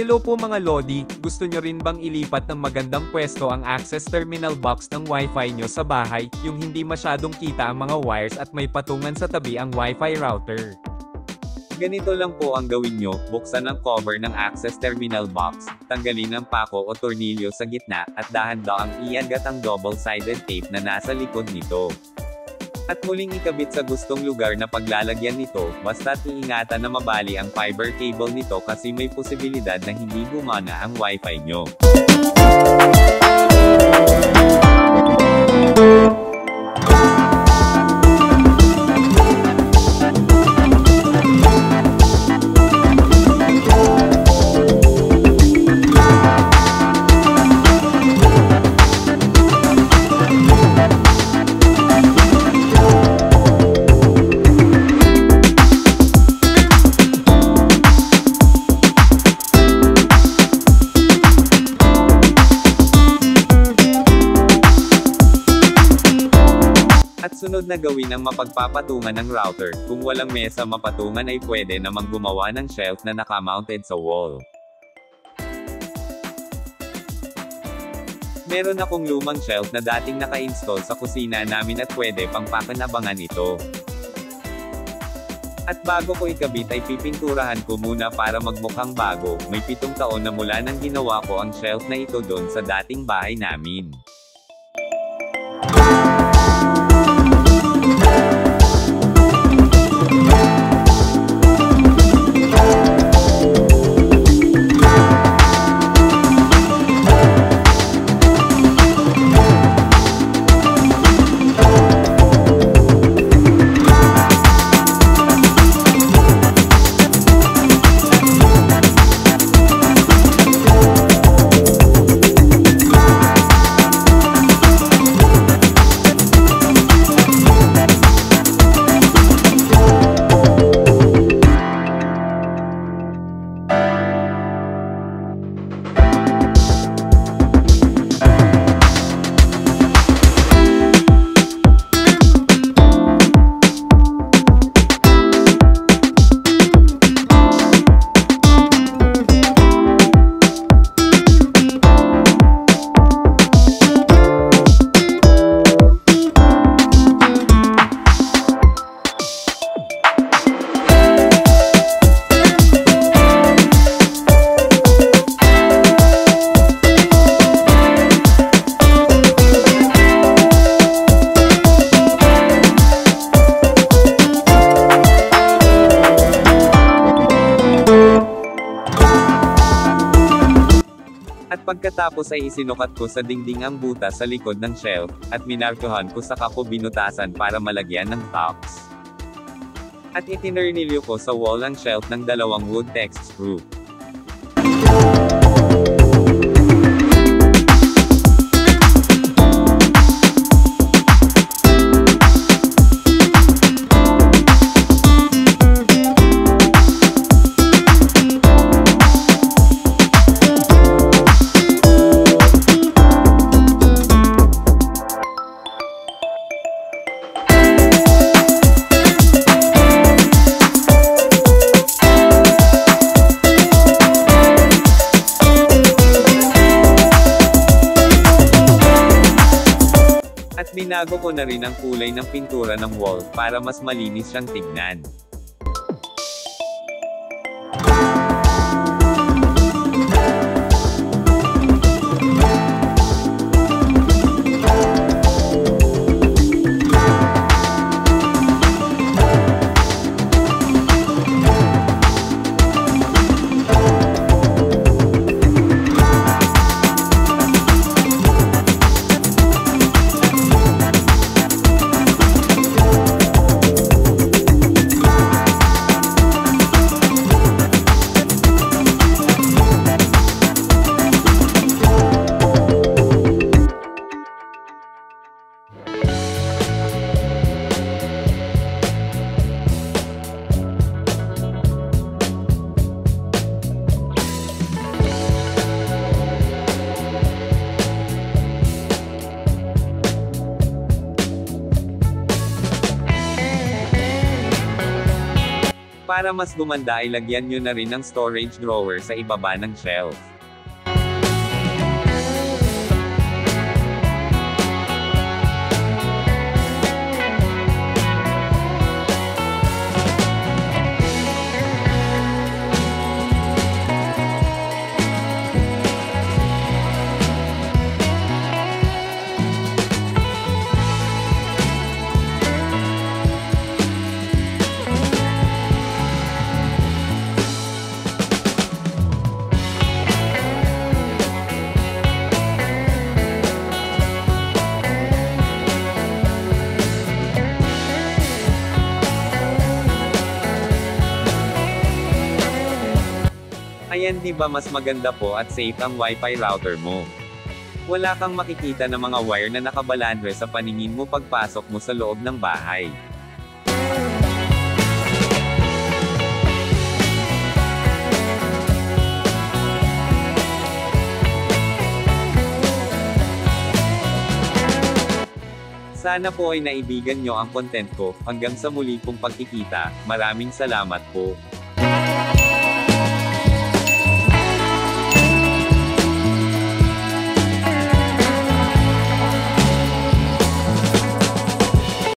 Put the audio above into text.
Hello po mga Lodi, gusto nyo rin bang ilipat ng magandang pwesto ang access terminal box ng Wi-Fi nyo sa bahay, yung hindi masyadong kita ang mga wires at may patungan sa tabi ang Wi-Fi router? Ganito lang po ang gawin nyo, buksan ang cover ng access terminal box, tanggalin ang pako o tornilyo sa gitna, at dahan-daang iagat ang double-sided tape na nasa likod nito. At muling ikabit sa gustong lugar na paglalagyan nito, basta't iingatan na mabali ang fiber cable nito kasi may posibilidad na hindi gumana ang Wi-Fi nyo. At sunod na gawin ang mapagpapatungan ng router. Kung walang mesa mapatungan ay pwede namang gumawa ng shelf na nakamounted sa wall. Meron akong lumang shelf na dating naka-install sa kusina namin at pwede pang pakanabangan ito. At bago ko ikabit ay pipinturahan ko muna para magmukhang bago. May 7 taon na mula nang ginawa ko ang shelf na ito doon sa dating bahay namin. At pagkatapos ay isinukat ko sa dingding ang butas sa likod ng shelf, at minarkuhan ko sa ko binutasan para malagyan ng tops. At itinernilyo ko sa wall ang shelf ng 2 wood text screw. At binago ko na rin ang kulay ng pintura ng wall, para mas malinis siyang tignan. Para mas gumanda ay lagyan nyo na rin ng storage drawer sa ibaba ng shelf. Ayan, di ba mas maganda po at safe ang Wi-Fi router mo? Wala kang makikita na mga wire na nakabalandre sa paningin mo pagpasok mo sa loob ng bahay. Sana po ay naibigan nyo ang content ko. Hanggang sa muli pong pagkikita, maraming salamat po.